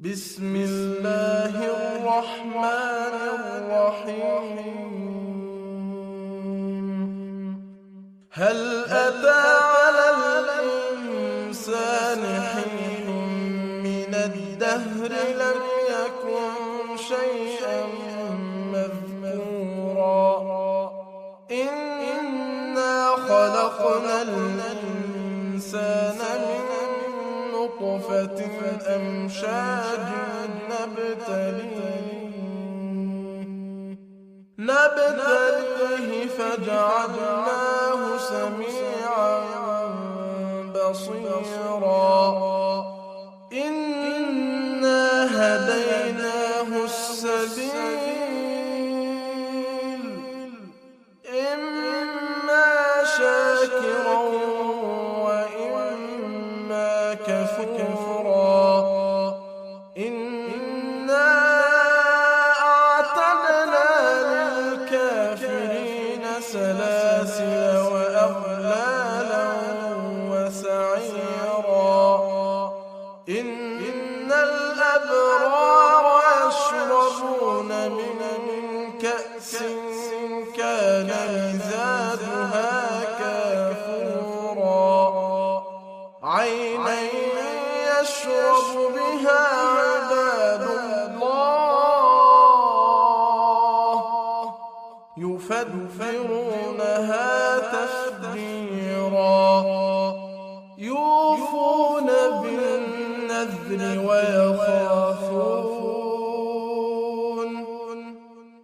بسم الله الرحمن الرحيم. هل أتى على الإنسان حين من الدهر لم يكن شيئا مذكورا إنا خلقنا الإنسان من نطفة أمشاج نبتليه فجعلناه سميعا بصيرا إنا هديناه السبيل إما شاكرا وإما كفورا إنا أعتدنا للكافرين سلاسل وأغلالا وسعيرا إن الأبرار يشربون من كأس كان مزاجها كافورا عينا يشرب بها عباد الله يفجرونها تفجيرا يوفون بالنذر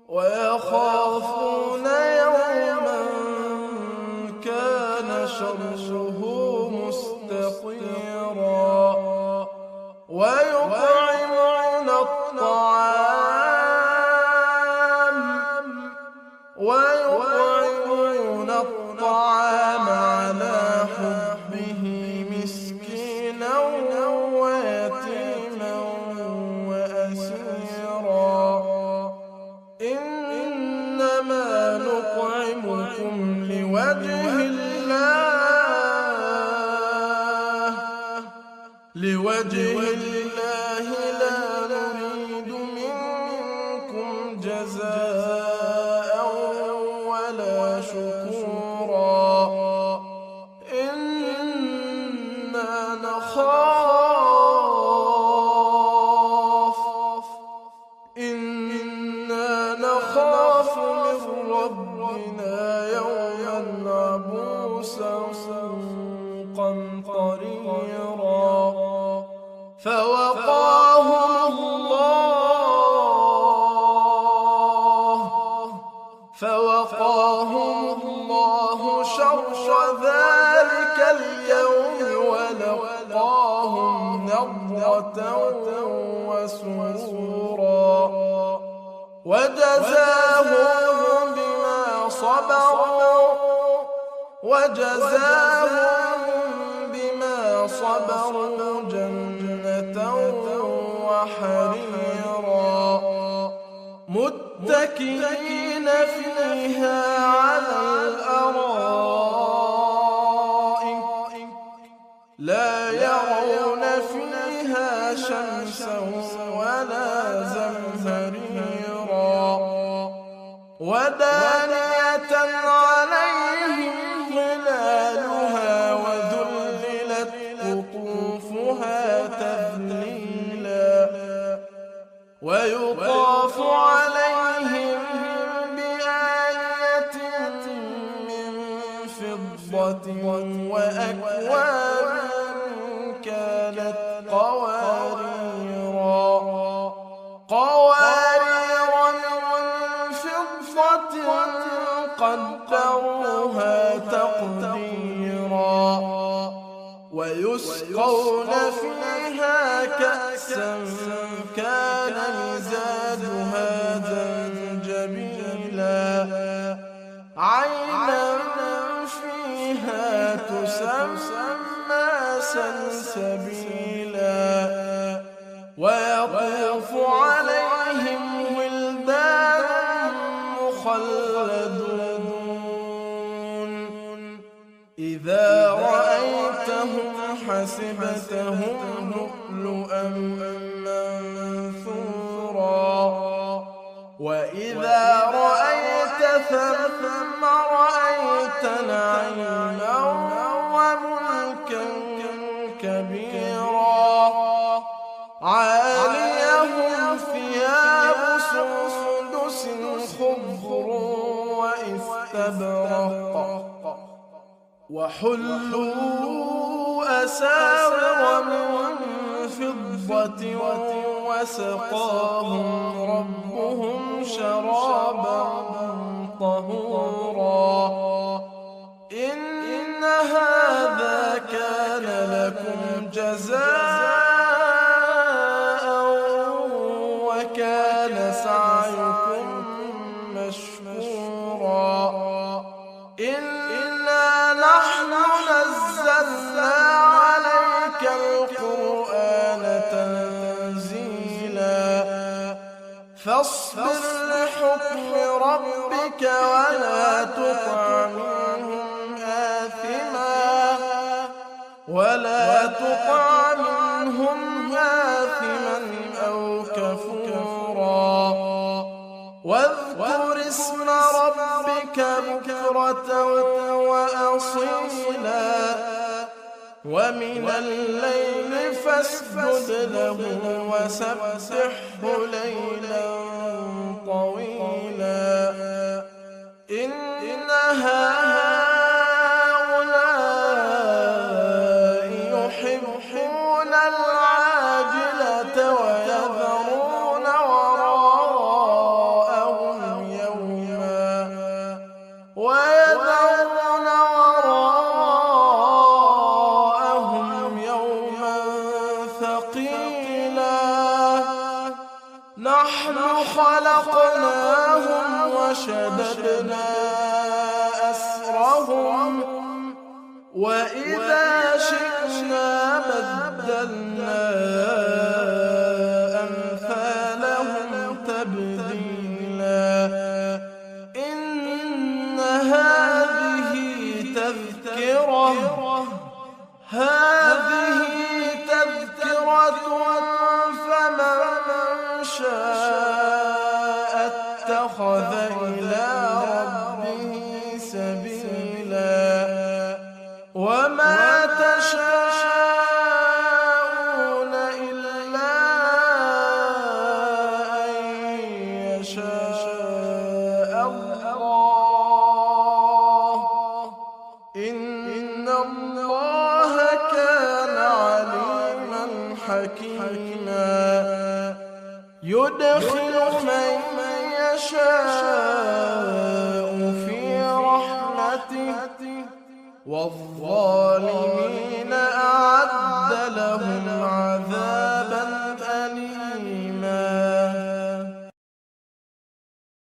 ويخافون يوما كان شره مستطيرا ويطعمون الطعام على حبه مسكينا ويتيما وأسيرا إنما نطعمكم لوجه الله لا نريد منكم جزاء ولا شكورا إنا نخاف من ربنا يوما عبوسا قمطريرا فوقاهم الله شر ذلك اليوم ولقاهم نضرة وسرورا وجزاهم بما صبروا جنة وحريرا متكئين فيها على الأرائك لا يرون فيها شمسا ولا زمهريرا ودانية عليهم ظلالها وذللت قطوفها تذليلا ويطاف عليهم بآنية من فضة وأكواب كانت قوارير من فضة قدروها تقديرا ويسقون فيها كأسا كان مزاجها زنجبيلا عينا فيها تسمى سلسبيلا ويطوف عليهم ولدان مخلدون إذا رأيتهم حسبتهم لؤلؤا وإذا رأيت ثم رأيت نعيما وملكا كبيرا عاليهم ثياب سندس خضر واستبرق وحلوا أساور من فضة وسقاهم ربهم شرابا طهورا إن هذا كان لكم جزاء وكان سعيكم مشكورا إنا نحن نزلنا عليك القرآن تنزيلا فاصبر لحكم ربك ولا تطع منهم آثما أو كفورا واذكر اسم ربك بكرة وأصيلا ومن الليل فاسجد له وسبحه ليلا طويلا إن هؤلاء يحبون العاجلة ويذرون وراءهم يوما ثقيلا نحن خلقناهم وشددنا أسرهم وإذا شئنا بدلنا أمثالهم تبديلا إن هذه تذكرة فمن شاء اتخذ إلى ربه سبيلا وما تشاءون إلا أن يشاء الله إن الله كان عليما حكيما يدخل من يشاء في رحمته والظالمين أعد لهم عذابا